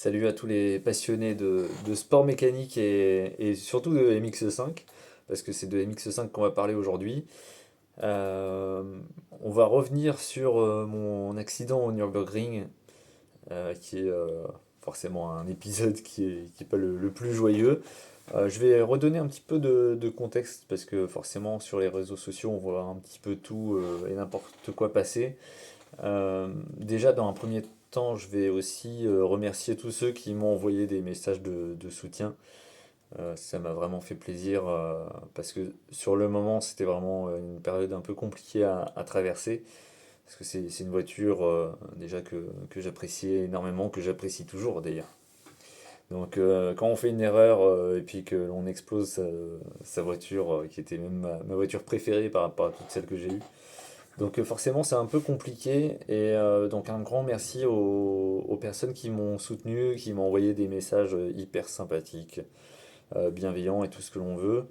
Salut à tous les passionnés de sport mécanique et surtout de MX5, parce que c'est de MX5 qu'on va parler aujourd'hui. Euh, on va revenir sur mon accident au Nürburgring, qui est forcément un épisode qui est pas le plus joyeux. Je vais redonner un petit peu de contexte, parce que forcément sur les réseaux sociaux on voit un petit peu tout et n'importe quoi passer. Déjà, dans un premier temps, je vais aussi remercier tous ceux qui m'ont envoyé des messages de soutien. Ça m'a vraiment fait plaisir parce que sur le moment, c'était vraiment une période un peu compliquée à traverser. Parce que c'est une voiture déjà que j'appréciais énormément, que j'apprécie toujours d'ailleurs. Donc quand on fait une erreur et puis que l'on explose sa voiture, qui était même ma voiture préférée par rapport à toutes celles que j'ai eues, donc forcément c'est un peu compliqué et donc un grand merci aux personnes qui m'ont soutenu, qui m'ont envoyé des messages hyper sympathiques, bienveillants et tout ce que l'on veut.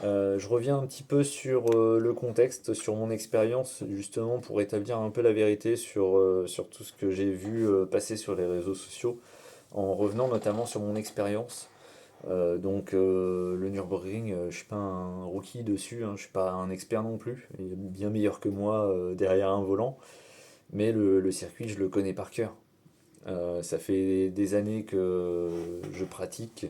Je reviens un petit peu sur le contexte, sur mon expérience justement pour établir un peu la vérité sur tout ce que j'ai vu passer sur les réseaux sociaux en revenant notamment sur mon expérience. Le Nürburgring, je suis pas un rookie dessus, hein, je suis pas un expert non plus, il est bien meilleur que moi derrière un volant, mais le circuit je le connais par cœur. Ça fait des années que je pratique,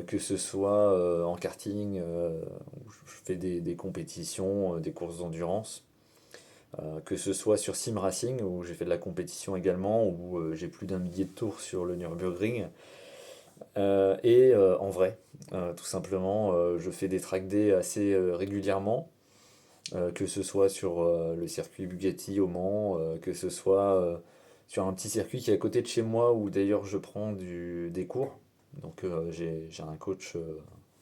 que ce soit en karting, où je fais des compétitions, des courses d'endurance, que ce soit sur Sim Racing, où j'ai fait de la compétition également, où j'ai plus d'un millier de tours sur le Nürburgring. En vrai, tout simplement, je fais des track days assez régulièrement, que ce soit sur le circuit Bugatti au Mans, que ce soit sur un petit circuit qui est à côté de chez moi où d'ailleurs je prends des cours. Donc j'ai un coach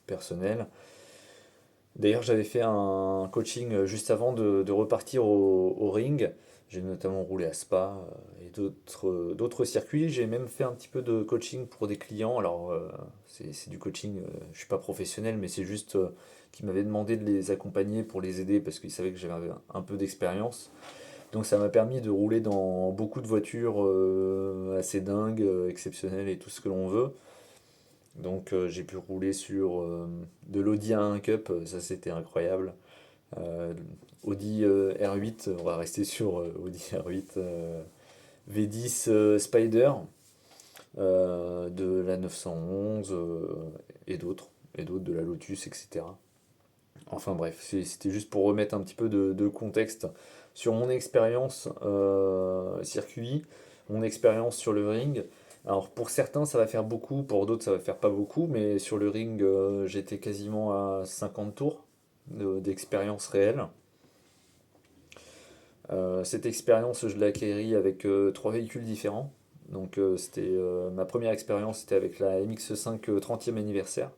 personnel. D'ailleurs, j'avais fait un coaching juste avant de repartir au ring. J'ai notamment roulé à Spa et d'autres circuits. J'ai même fait un petit peu de coaching pour des clients. Alors, c'est du coaching, je suis pas professionnel, mais c'est juste qu'ils m'avaient demandé de les accompagner pour les aider parce qu'ils savaient que j'avais un peu d'expérience. Donc, ça m'a permis de rouler dans beaucoup de voitures assez dingues, exceptionnelles et tout ce que l'on veut. Donc j'ai pu rouler sur de l'Audi A1 Cup, ça c'était incroyable. Euh, Audi R8, on va rester sur Audi R8, V10 Spider, de la 911 et d'autres de la Lotus, etc. Enfin bref, c'était juste pour remettre un petit peu de contexte sur mon expérience circuit, mon expérience sur le ring. Alors pour certains ça va faire beaucoup, pour d'autres ça va faire pas beaucoup, mais sur le ring j'étais quasiment à 50 tours d'expérience réelle. Cette expérience je l'ai acquérie avec trois véhicules différents. Donc ma première expérience c'était avec la MX5 30e anniversaire.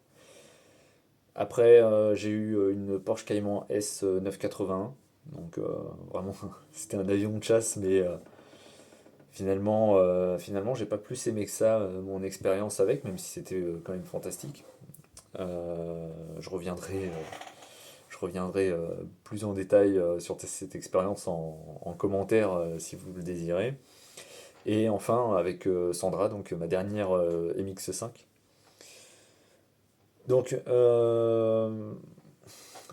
Après, j'ai eu une Porsche Cayman S 981. Donc, vraiment, c'était un avion de chasse, mais finalement, j'ai pas plus aimé que ça mon expérience avec, même si c'était quand même fantastique. Je reviendrai, plus en détail sur cette expérience en commentaire si vous le désirez. Et enfin, avec Sandra, donc ma dernière MX5. Donc,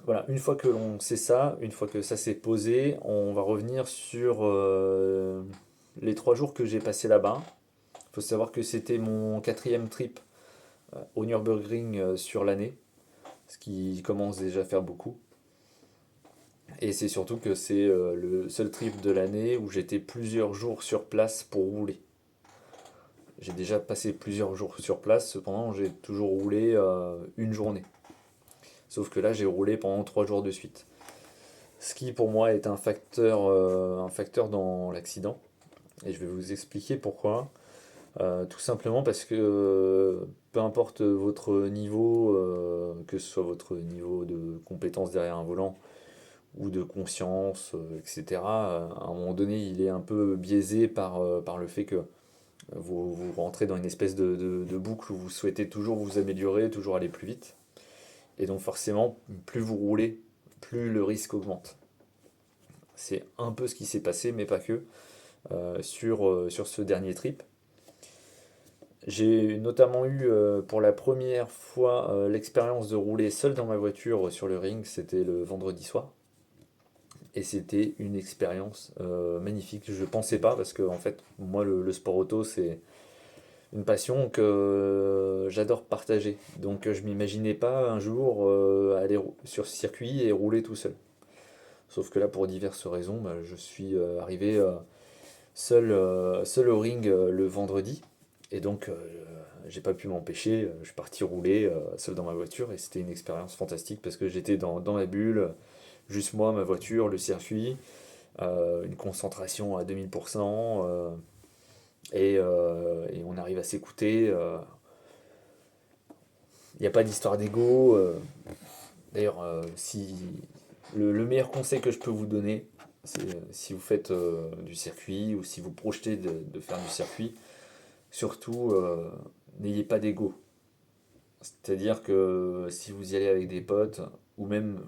voilà, une fois que l'on sait ça, une fois que ça s'est posé, on va revenir sur les 3 jours que j'ai passé là-bas. Il faut savoir que c'était mon quatrième trip au Nürburgring sur l'année, ce qui commence déjà à faire beaucoup. Et c'est surtout que c'est le seul trip de l'année où j'étais plusieurs jours sur place pour rouler. J'ai déjà passé plusieurs jours sur place, cependant j'ai toujours roulé une journée. Sauf que là j'ai roulé pendant 3 jours de suite. Ce qui pour moi est un facteur dans l'accident. Et je vais vous expliquer pourquoi. Tout simplement parce que peu importe votre niveau, que ce soit votre niveau de compétence derrière un volant ou de conscience, etc., à un moment donné, il est un peu biaisé par le fait que vous rentrez dans une espèce de boucle où vous souhaitez toujours vous améliorer, toujours aller plus vite. Et donc forcément, plus vous roulez, plus le risque augmente. C'est un peu ce qui s'est passé, mais pas que, sur ce dernier trip. J'ai notamment eu pour la première fois l'expérience de rouler seul dans ma voiture sur le ring, c'était le vendredi soir. Et c'était une expérience magnifique. Je pensais pas parce que en fait, moi le sport auto c'est une passion que j'adore partager. Donc je m'imaginais pas un jour aller sur ce circuit et rouler tout seul. Sauf que là, pour diverses raisons, bah, je suis arrivé seul au ring le vendredi. Et donc, j'ai pas pu m'empêcher. Je suis parti rouler seul dans ma voiture. Et c'était une expérience fantastique parce que j'étais dans ma bulle. Juste moi, ma voiture, le circuit. Une concentration à 2000%. Et on arrive à s'écouter. Il n'y a pas d'histoire d'ego. D'ailleurs, si le meilleur conseil que je peux vous donner, c'est si vous faites du circuit ou si vous projetez de faire du circuit, surtout n'ayez pas d'ego. C'est-à-dire que si vous y allez avec des potes ou même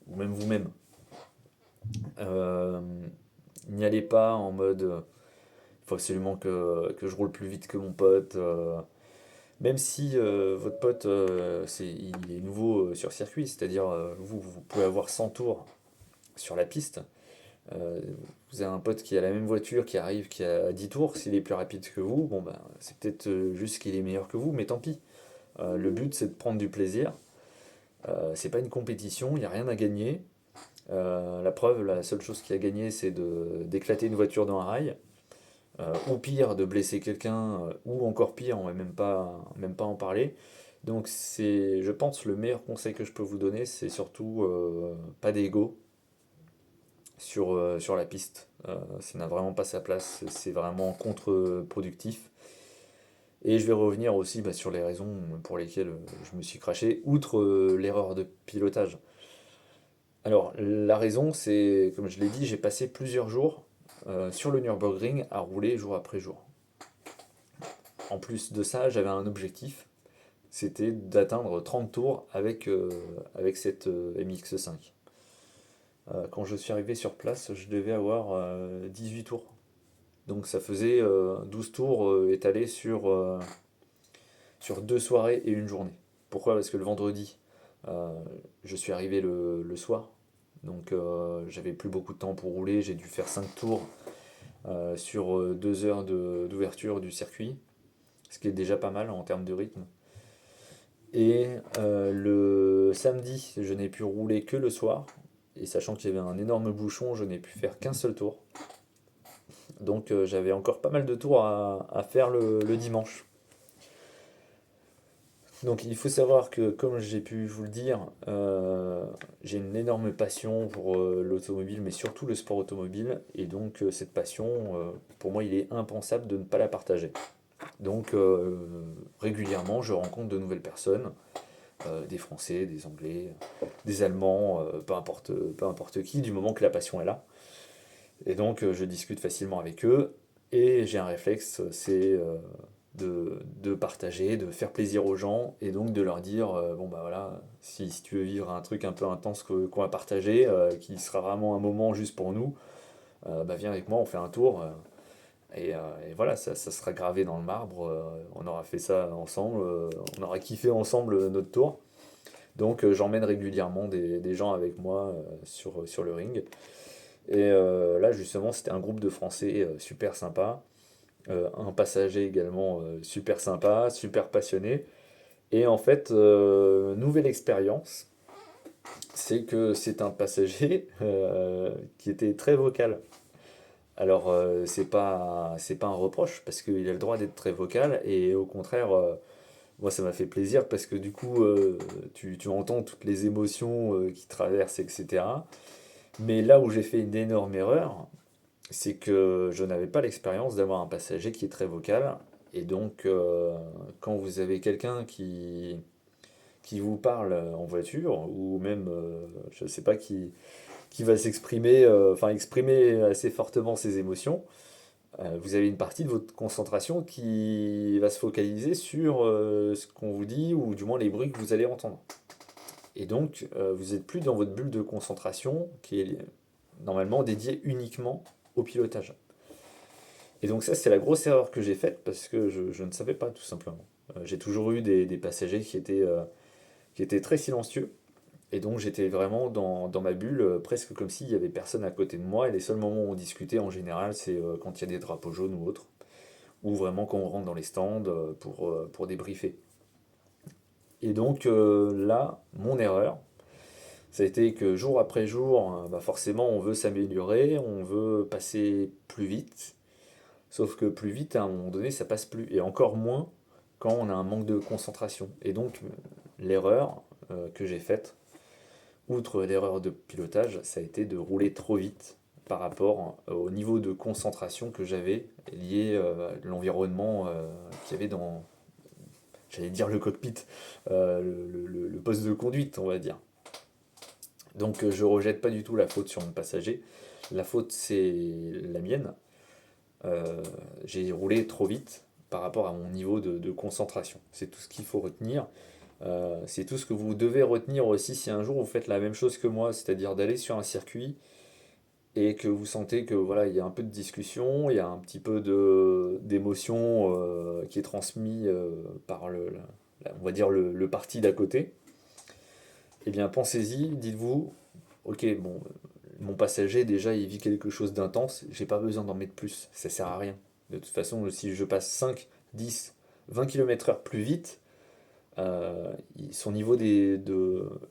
vous-même, euh, n'y allez pas en mode il faut absolument que je roule plus vite que mon pote. Même si votre pote il est nouveau sur circuit, c'est-à-dire vous pouvez avoir 100 tours sur la piste. Euh, Vous avez un pote qui a la même voiture, qui arrive, qui a 10 tours, s'il est plus rapide que vous, bon ben c'est peut-être juste qu'il est meilleur que vous, mais tant pis. Le but c'est de prendre du plaisir. C'est pas une compétition, il n'y a rien à gagner. La preuve, la seule chose qui a gagné, c'est d'éclater une voiture dans un rail, ou pire, de blesser quelqu'un, ou encore pire, on va même pas en parler. Donc c'est, je pense, le meilleur conseil que je peux vous donner, c'est surtout pas d'ego, sur la piste. Ça n'a vraiment pas sa place, c'est vraiment contre-productif. Et je vais revenir aussi bah, sur les raisons pour lesquelles je me suis craché, outre l'erreur de pilotage. Alors, la raison, c'est, comme je l'ai dit, j'ai passé plusieurs jours sur le Nürburgring à rouler jour après jour. En plus de ça, j'avais un objectif, c'était d'atteindre 30 tours avec cette MX5. Quand je suis arrivé sur place, je devais avoir 18 tours. Donc ça faisait 12 tours étalés sur 2 soirées et une journée. Pourquoi? Parce que le vendredi, euh, je suis arrivé le soir. Donc j'avais plus beaucoup de temps pour rouler. J'ai dû faire 5 tours sur 2 heures d'ouverture du circuit. Ce qui est déjà pas mal en termes de rythme. Et le samedi, je n'ai pu rouler que le soir. Et sachant qu'il y avait un énorme bouchon, je n'ai pu faire qu'un seul tour. Donc j'avais encore pas mal de tours à faire le dimanche. Donc il faut savoir que, comme j'ai pu vous le dire, j'ai une énorme passion pour l'automobile, mais surtout le sport automobile. Et donc cette passion, pour moi, il est impensable de ne pas la partager. Donc régulièrement, je rencontre de nouvelles personnes, des Français, des Anglais, des Allemands, peu importe qui, du moment que la passion est là. Et donc je discute facilement avec eux. Et j'ai un réflexe, c'est de partager, de faire plaisir aux gens et donc de leur dire bon bah voilà, si tu veux vivre un truc un peu intense qu'on va partager, qui sera vraiment un moment juste pour nous, bah viens avec moi, on fait un tour. Et voilà, ça sera gravé dans le marbre, on aura fait ça ensemble, on aura kiffé ensemble notre tour. Donc j'emmène régulièrement des gens avec moi sur le ring. Et là justement c'était un groupe de Français super sympa. Un passager également super sympa, super passionné. Et en fait, nouvelle expérience, c'est que c'est un passager qui était très vocal. Alors, c'est pas un reproche, parce qu'il a le droit d'être très vocal, et au contraire, moi ça m'a fait plaisir, parce que du coup, tu entends toutes les émotions qui traversent, etc. Mais là où j'ai fait une énorme erreur, c'est que je n'avais pas l'expérience d'avoir un passager qui est très vocal. Et donc, quand vous avez quelqu'un qui vous parle en voiture, ou même, je ne sais pas, qui va s'exprimer, enfin exprimer assez fortement ses émotions, vous avez une partie de votre concentration qui va se focaliser sur ce qu'on vous dit, ou du moins les bruits que vous allez entendre. Et donc, vous n'êtes plus dans votre bulle de concentration qui est normalement dédiée uniquement au pilotage. Et donc ça, c'est la grosse erreur que j'ai faite parce que je ne savais pas tout simplement. J'ai toujours eu des passagers qui étaient très silencieux. Et donc j'étais vraiment dans ma bulle, presque comme s'il y avait personne à côté de moi. Et les seuls moments où on discutait en général, c'est quand il y a des drapeaux jaunes ou autres. Ou vraiment quand on rentre dans les stands pour débriefer. Et donc là, mon erreur, ça a été que jour après jour, bah forcément on veut s'améliorer, on veut passer plus vite. Sauf que plus vite, à un moment donné, ça passe plus. Et encore moins quand on a un manque de concentration. Et donc l'erreur que j'ai faite, outre l'erreur de pilotage, ça a été de rouler trop vite par rapport au niveau de concentration que j'avais lié à l'environnement qu'il y avait dans, j'allais dire le cockpit, le poste de conduite, on va dire. Donc je rejette pas du tout la faute sur mon passager. La faute, c'est la mienne. Euh, j'ai roulé trop vite par rapport à mon niveau de concentration. C'est tout ce qu'il faut retenir. C'est tout ce que vous devez retenir aussi si un jour vous faites la même chose que moi, c'est-à-dire d'aller sur un circuit et que vous sentez que voilà, il y a un peu de discussion, il y a un petit peu d'émotion qui est transmis par on va dire le parti d'à côté. Eh bien, pensez-y, dites-vous, ok, bon, mon passager déjà il vit quelque chose d'intense, j'ai pas besoin d'en mettre plus, ça sert à rien. De toute façon, si je passe 5, 10, 20 km/h plus vite, son niveau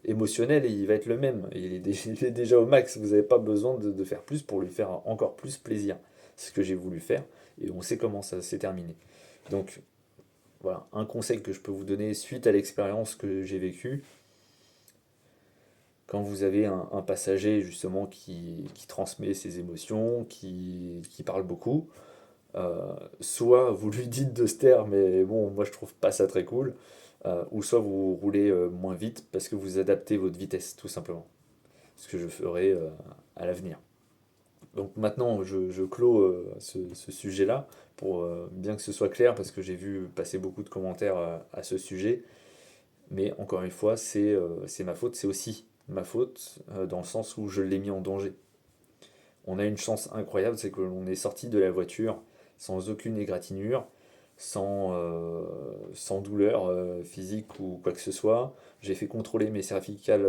émotionnel il va être le même. Il est déjà au max. Vous n'avez pas besoin de faire plus pour lui faire encore plus plaisir. C'est ce que j'ai voulu faire et on sait comment ça s'est terminé. Donc voilà, un conseil que je peux vous donner suite à l'expérience que j'ai vécue, quand vous avez un passager justement qui transmet ses émotions, qui parle beaucoup, soit vous lui dites de se taire, mais bon, moi je trouve pas ça très cool, ou soit vous roulez moins vite parce que vous adaptez votre vitesse, tout simplement. Ce que je ferai à l'avenir. Donc maintenant, je clôt ce sujet-là pour bien que ce soit clair, parce que j'ai vu passer beaucoup de commentaires à ce sujet. Mais encore une fois, c'est ma faute, c'est aussi ma faute dans le sens où je l'ai mis en danger. On a une chance incroyable, c'est que l'on est sorti de la voiture sans aucune égratignure, sans douleur physique ou quoi que ce soit. J'ai fait contrôler mes cervicales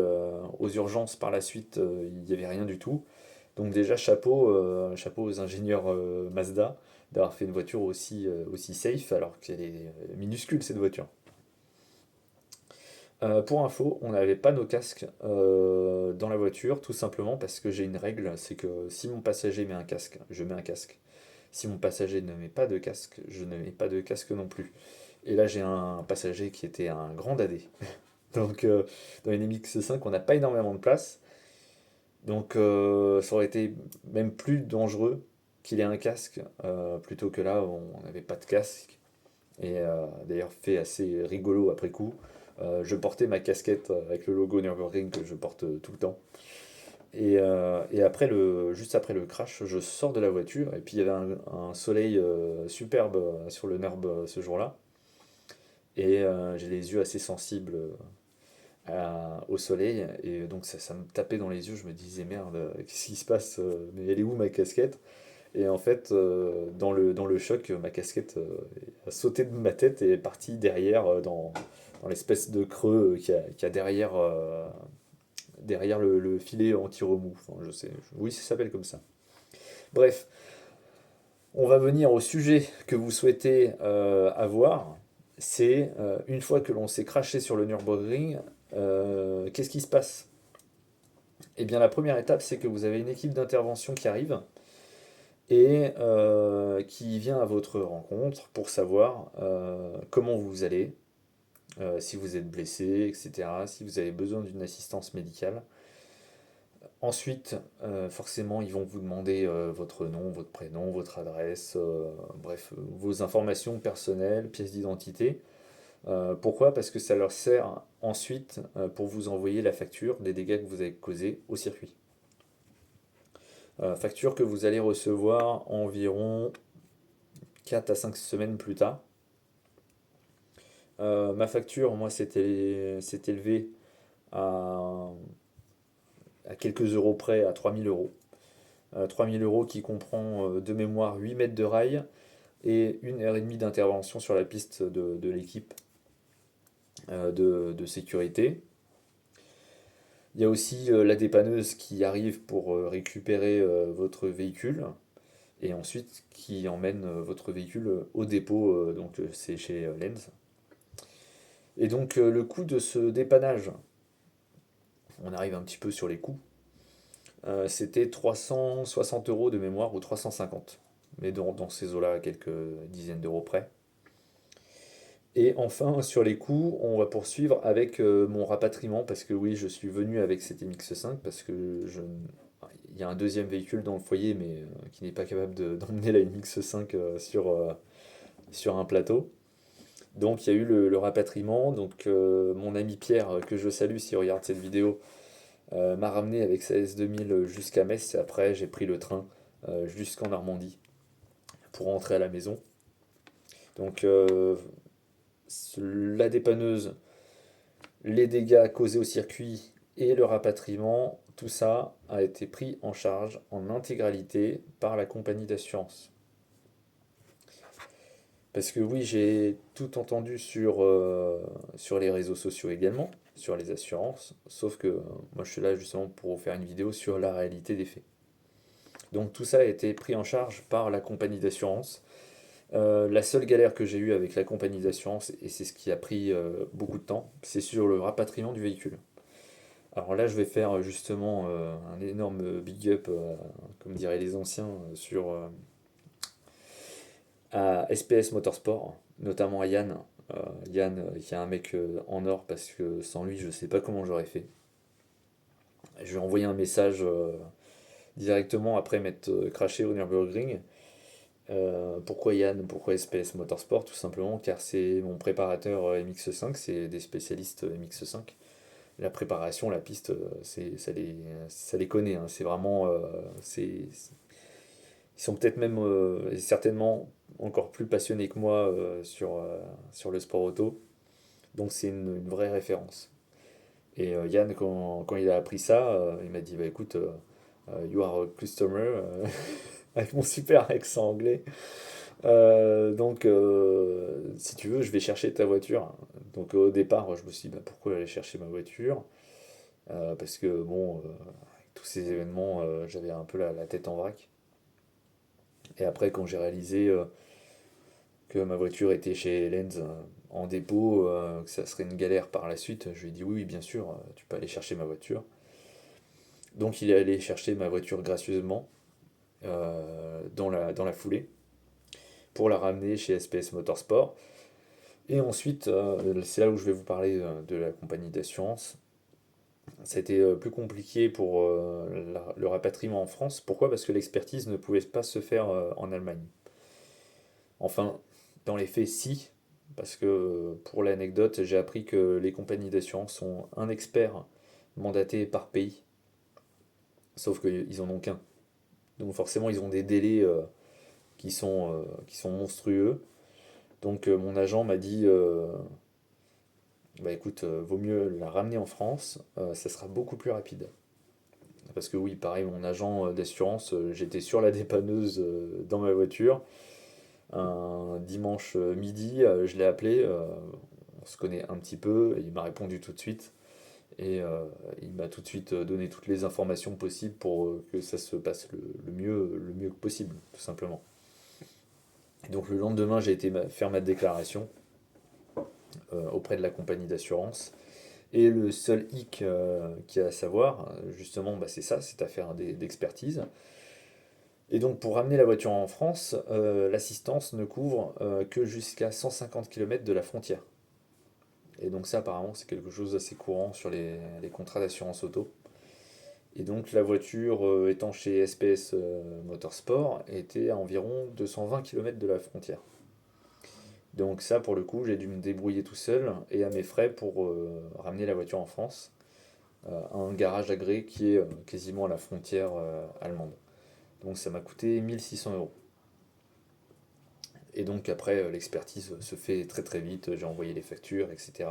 aux urgences par la suite, il n'y avait rien du tout. Donc déjà chapeau aux ingénieurs Mazda d'avoir fait une voiture aussi safe alors qu'elle est minuscule cette voiture. Pour info, on n'avait pas nos casques dans la voiture, tout simplement parce que j'ai une règle, c'est que si mon passager met un casque, je mets un casque. Si mon passager ne met pas de casque, je ne mets pas de casque non plus. Et là, j'ai un passager qui était un grand dadé. Donc, dans une MX-5, on n'a pas énormément de place. Donc, ça aurait été même plus dangereux qu'il ait un casque, plutôt que là, on n'avait pas de casque. Et d'ailleurs, fait assez rigolo après coup. Je portais ma casquette avec le logo Nürburgring que je porte tout le temps. Et après juste après le crash, je sors de la voiture et puis il y avait un soleil superbe sur le Nurb ce jour-là. Et j'ai les yeux assez sensibles au soleil. Et donc ça me tapait dans les yeux. Je me disais merde, qu'est-ce qui se passe? Mais elle est où ma casquette? Et en fait, dans le choc, ma casquette a sauté de ma tête et est partie derrière dans l'espèce de creux qu'il y a derrière le filet anti-remous. Enfin, je sais, oui, ça s'appelle comme ça. Bref, on va venir au sujet que vous souhaitez avoir. C'est une fois que l'on s'est craché sur le Nürburgring, qu'est-ce qui se passe? Eh bien, la première étape, c'est que vous avez une équipe d'intervention qui arrive et qui vient à votre rencontre pour savoir comment vous allez, si vous êtes blessé, etc., si vous avez besoin d'une assistance médicale. Ensuite, forcément, ils vont vous demander votre nom, votre prénom, votre adresse, bref, vos informations personnelles, pièces d'identité. Pourquoi? Parce que ça leur sert ensuite pour vous envoyer la facture des dégâts que vous avez causés au circuit. Facture que vous allez recevoir environ 4 à 5 semaines plus tard. Ma facture, moi, s'est élevée à, à quelques euros près, à 3000 euros. 3000 euros qui comprend de mémoire 8 mètres de rail et 1 heure et demie d'intervention sur la piste de l'équipe de sécurité. Il y a aussi la dépanneuse qui arrive pour récupérer votre véhicule et ensuite qui emmène votre véhicule au dépôt, donc c'est chez Lens. Et donc le coût de ce dépannage, on arrive un petit peu sur les coûts, c'était 360 euros de mémoire ou 350, mais dans ces eaux-là, quelques dizaines d'euros près. Et enfin, sur les coûts, on va poursuivre avec mon rapatriement, parce que oui, je suis venu avec cet MX-5, parce que il y a un deuxième véhicule dans le foyer, mais qui n'est pas capable d'emmener la MX-5 sur un plateau. Donc il y a eu le rapatriement, donc mon ami Pierre, que je salue s'il regarde cette vidéo, m'a ramené avec sa S2000 jusqu'à Metz, et après j'ai pris le train jusqu'en Normandie pour rentrer à la maison. Donc la dépanneuse, les dégâts causés au circuit et le rapatriement, tout ça a été pris en charge en intégralité par la compagnie d'assurance. Parce que oui, j'ai tout entendu sur les réseaux sociaux également, sur les assurances, sauf que moi je suis là justement pour faire une vidéo sur la réalité des faits. Donc tout ça a été pris en charge par la compagnie d'assurance. La seule galère que j'ai eue avec la compagnie d'assurance, et c'est ce qui a pris beaucoup de temps, c'est sur le rapatriement du véhicule. Alors là, je vais faire justement un énorme big up, comme diraient les anciens, à SPS Motorsport, notamment à Yann. Yann, qui est un mec en or, parce que sans lui, je sais pas comment j'aurais fait. Je lui ai envoyé un message directement après m'être craché au Nürburgring. Pourquoi Yann? Pourquoi SPS Motorsport? Tout simplement car c'est mon préparateur MX5, c'est des spécialistes MX5. La préparation, la piste, ça les connaît, hein. C'est vraiment. Ils sont peut-être même et certainement encore plus passionnés que moi sur le sport auto. Donc c'est une vraie référence. Et Yann, quand il a appris ça, il m'a dit bah écoute, you are a customer, avec mon super accent anglais. Donc, si tu veux, je vais chercher ta voiture. Donc, au départ, je me suis dit, bah, pourquoi aller chercher ma voiture? Parce que, bon, avec tous ces événements, j'avais un peu la tête en vrac. Et après, quand j'ai réalisé que ma voiture était chez Lens en dépôt, que ça serait une galère par la suite, je lui ai dit, oui, oui, bien sûr, tu peux aller chercher ma voiture. Donc, il est allé chercher ma voiture gracieusement dans la foulée pour la ramener chez SPS Motorsport. Et ensuite, c'est là où je vais vous parler de la compagnie d'assurance. Ça a été plus compliqué pour le rapatriement en France. Pourquoi? Parce que l'expertise ne pouvait pas se faire en Allemagne. Enfin, dans les faits, si. Parce que pour l'anecdote, j'ai appris que les compagnies d'assurance sont un expert mandaté par pays. Sauf qu'ils en ont qu'un. Donc forcément, ils ont des délais qui sont monstrueux. Donc mon agent m'a dit bah écoute, vaut mieux la ramener en France, ça sera beaucoup plus rapide. Parce que oui, pareil, mon agent d'assurance, j'étais sur la dépanneuse dans ma voiture. Un dimanche midi, je l'ai appelé, on se connaît un petit peu, et il m'a répondu tout de suite. Et il m'a tout de suite donné toutes les informations possibles pour que ça se passe le mieux possible, tout simplement. Et donc le lendemain, j'ai été faire ma déclaration auprès de la compagnie d'assurance. Et le seul hic qu'il y a à savoir, justement, bah, c'est ça, cette affaire d'expertise. Et donc pour ramener la voiture en France, l'assistance ne couvre que jusqu'à 150 km de la frontière. Et donc ça apparemment c'est quelque chose d'assez courant sur les contrats d'assurance auto. Et donc la voiture étant chez SPS Motorsport était à environ 220 km de la frontière. Donc ça pour le coup j'ai dû me débrouiller tout seul et à mes frais pour ramener la voiture en France à un garage agréé qui est quasiment à la frontière allemande. Donc ça m'a coûté 1600 euros. Et donc après l'expertise se fait très très vite, j'ai envoyé les factures, etc.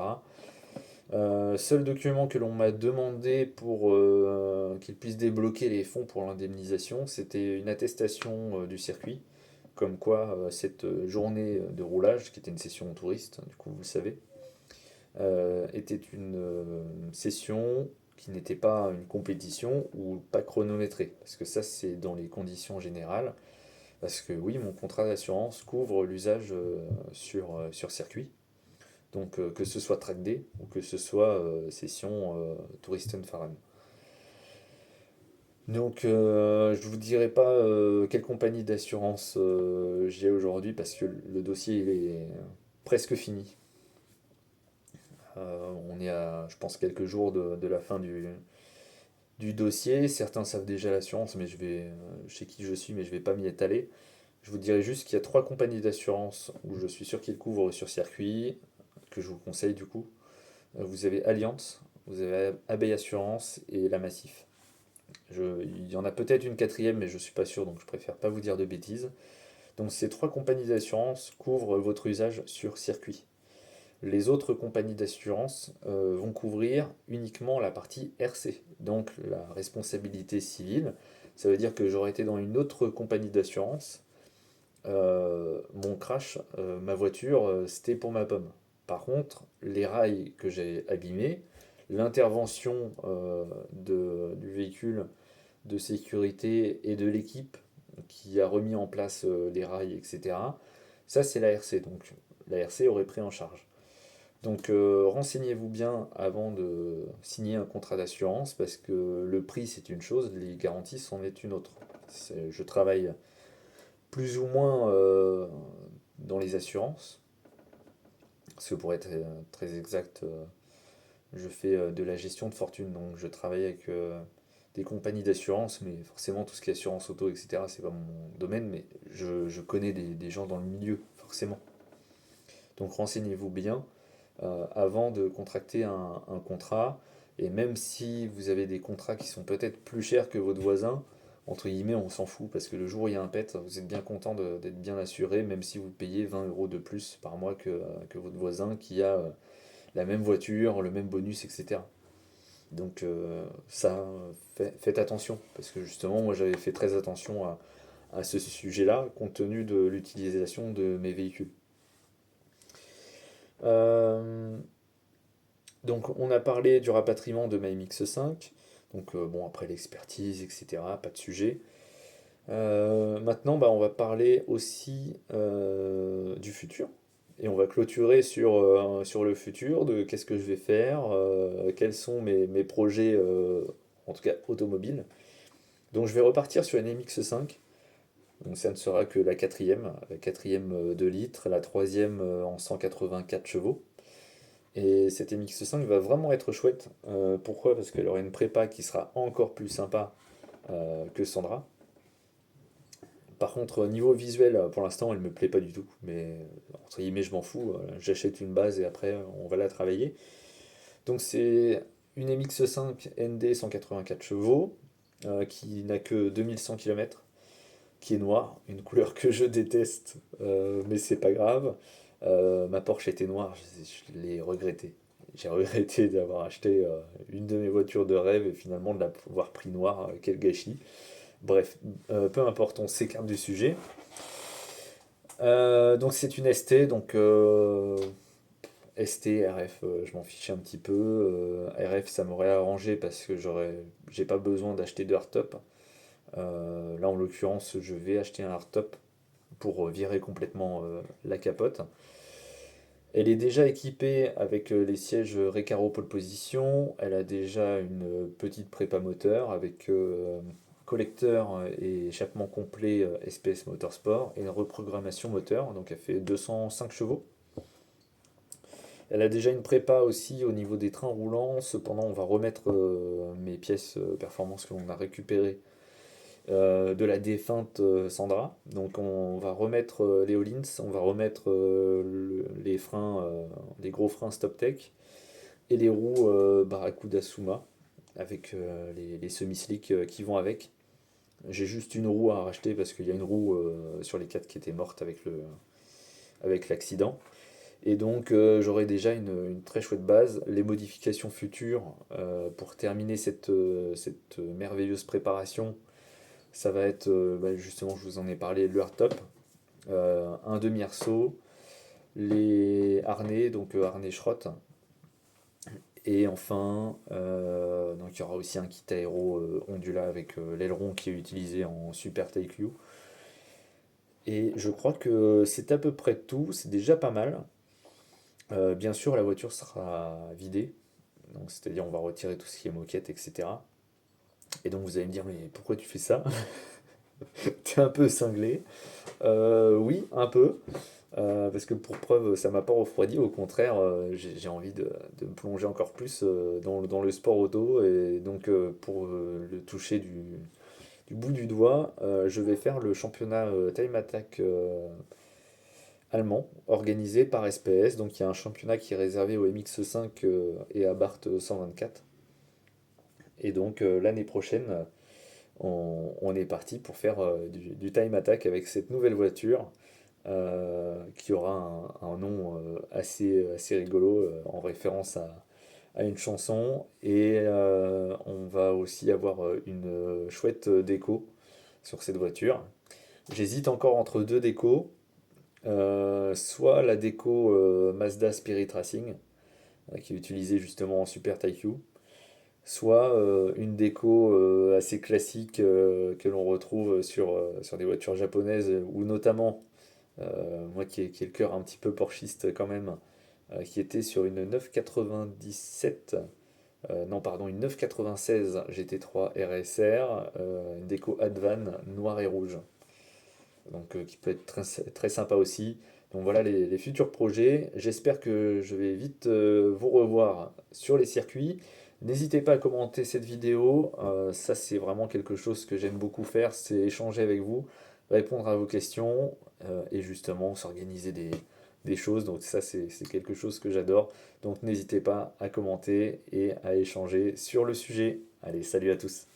Seul document que l'on m'a demandé pour qu'il puisse débloquer les fonds pour l'indemnisation, c'était une attestation du circuit, comme quoi cette journée de roulage, qui était une session touriste, du coup vous le savez, était une session qui n'était pas une compétition ou pas chronométrée, parce que ça c'est dans les conditions générales, parce que oui, mon contrat d'assurance couvre l'usage sur circuit, donc que ce soit track day ou que ce soit session Touristenfahren. Donc je vous dirai pas quelle compagnie d'assurance j'ai aujourd'hui parce que le dossier il est presque fini. On est à, je pense, quelques jours de la fin du dossier. Certains savent déjà l'assurance, mais je sais qui je suis, mais je vais pas m'y étaler. Je vous dirai juste qu'il y a trois compagnies d'assurance où je suis sûr qu'ils couvrent sur circuit, que je vous conseille du coup. Vous avez Allianz, vous avez Abeille Assurance et la Massif. Il y en a peut-être une quatrième, mais je suis pas sûr, donc je préfère pas vous dire de bêtises. Donc ces trois compagnies d'assurance couvrent votre usage sur circuit. Les autres compagnies d'assurance vont couvrir uniquement la partie RC, donc la responsabilité civile. Ça veut dire que j'aurais été dans une autre compagnie d'assurance. Mon crash, ma voiture, c'était pour ma pomme. Par contre, les rails que j'ai abîmés, l'intervention du véhicule de sécurité et de l'équipe qui a remis en place les rails, etc., ça c'est la RC. Donc la RC aurait pris en charge. Donc renseignez-vous bien avant de signer un contrat d'assurance parce que le prix c'est une chose, les garanties c'en est une autre. Je travaille plus ou moins dans les assurances, parce que pour être très exact, je fais de la gestion de fortune, donc je travaille avec des compagnies d'assurance, mais forcément tout ce qui est assurance auto, etc., c'est pas mon domaine, mais je connais des gens dans le milieu, forcément. Donc renseignez-vous bien avant de contracter un contrat. Et même si vous avez des contrats qui sont peut-être plus chers que votre voisin, entre guillemets, on s'en fout parce que le jour où il y a un pet, vous êtes bien content d'être bien assuré, même si vous payez 20 euros de plus par mois que votre voisin qui a la même voiture, le même bonus, etc. Donc ça, faites attention parce que justement, moi j'avais fait très attention à ce sujet-là compte tenu de l'utilisation de mes véhicules. Euh, Donc on a parlé du rapatriement de ma MX5, donc bon après l'expertise, etc., pas de sujet. Maintenant bah, on va parler aussi du futur. Et on va clôturer sur le futur, de qu'est-ce que je vais faire, quels sont mes projets, en tout cas automobiles. Donc je vais repartir sur une MX5. Donc ça ne sera que la quatrième 2 litres, la troisième en 184 chevaux. Et cette MX5 va vraiment être chouette. Pourquoi? Parce qu'elle aura une prépa qui sera encore plus sympa que Sandra. Par contre, niveau visuel, pour l'instant, elle me plaît pas du tout. Mais entre guillemets, je m'en fous. J'achète une base et après, on va la travailler. Donc c'est une MX5 ND 184 chevaux qui n'a que 2100 km, qui est noire, une couleur que je déteste, mais c'est pas grave. Ma Porsche était noire, je l'ai regretté. J'ai regretté d'avoir acheté une de mes voitures de rêve et finalement de l'avoir pris noire, quel gâchis. Bref, peu importe, on s'écarte du sujet. Donc c'est une ST, donc ST, RF, je m'en fiche un petit peu. RF, ça m'aurait arrangé parce que j'ai pas besoin d'acheter de hardtop. Là, en l'occurrence, je vais acheter un hardtop pour virer complètement la capote. Elle est déjà équipée avec les sièges Recaro pole position. Elle a déjà une petite prépa moteur avec collecteur et échappement complet SPS Motorsport et une reprogrammation moteur. Donc elle fait 205 chevaux. Elle a déjà une prépa aussi au niveau des trains roulants. Cependant, on va remettre mes pièces performance que l'on a récupérées de la défunte Sandra. Donc on va remettre les Hollins, on va remettre les freins, les gros freins StopTech et les roues Barracuda Suma avec les semi-slicks qui vont avec. J'ai juste une roue à racheter parce qu'il y a une roue sur les 4 qui était morte avec l'accident. Et donc j'aurai déjà une très chouette base. Les modifications futures pour terminer cette merveilleuse préparation, ça va être justement, je vous en ai parlé, le hardtop, un demi-arceau, les harnais, donc harnais Schrott. Et enfin, donc il y aura aussi un kit aéro Ondula avec l'aileron qui est utilisé en Super Taikyu. Et je crois que c'est à peu près tout, c'est déjà pas mal. Bien sûr, la voiture sera vidée, donc c'est-à-dire on va retirer tout ce qui est moquette, etc. Et donc vous allez me dire, mais pourquoi tu fais ça? T'es un peu cinglé. Oui, un peu. Parce que pour preuve, ça m'a pas refroidi, au contraire, j'ai envie de me plonger encore plus dans le sport auto. Et donc, pour le toucher du bout du doigt, je vais faire le championnat Time Attack allemand, organisé par SPS. Donc, il y a un championnat qui est réservé au MX5 et à Bart 124. Et donc, l'année prochaine, on est parti pour faire du Time Attack avec cette nouvelle voiture qui aura un nom assez rigolo en référence à une chanson. Et on va aussi avoir une chouette déco sur cette voiture. J'hésite encore entre deux décos. Soit la déco Mazda Spirit Racing, qui est utilisée justement en Super Taikyu, soit une déco assez classique que l'on retrouve sur des voitures japonaises, ou notamment moi qui ai le cœur un petit peu porschiste quand même, qui était sur une 997, non pardon, une 996 GT3 RSR, une déco Advan noir et rouge. Donc qui peut être très sympa aussi. Donc voilà les futurs projets. J'espère que je vais vite vous revoir sur les circuits. N'hésitez pas à commenter cette vidéo. Ça c'est vraiment quelque chose que j'aime beaucoup faire, c'est échanger avec vous, répondre à vos questions et justement s'organiser des choses. Donc ça c'est quelque chose que j'adore. Donc n'hésitez pas à commenter et à échanger sur le sujet. Allez, salut à tous.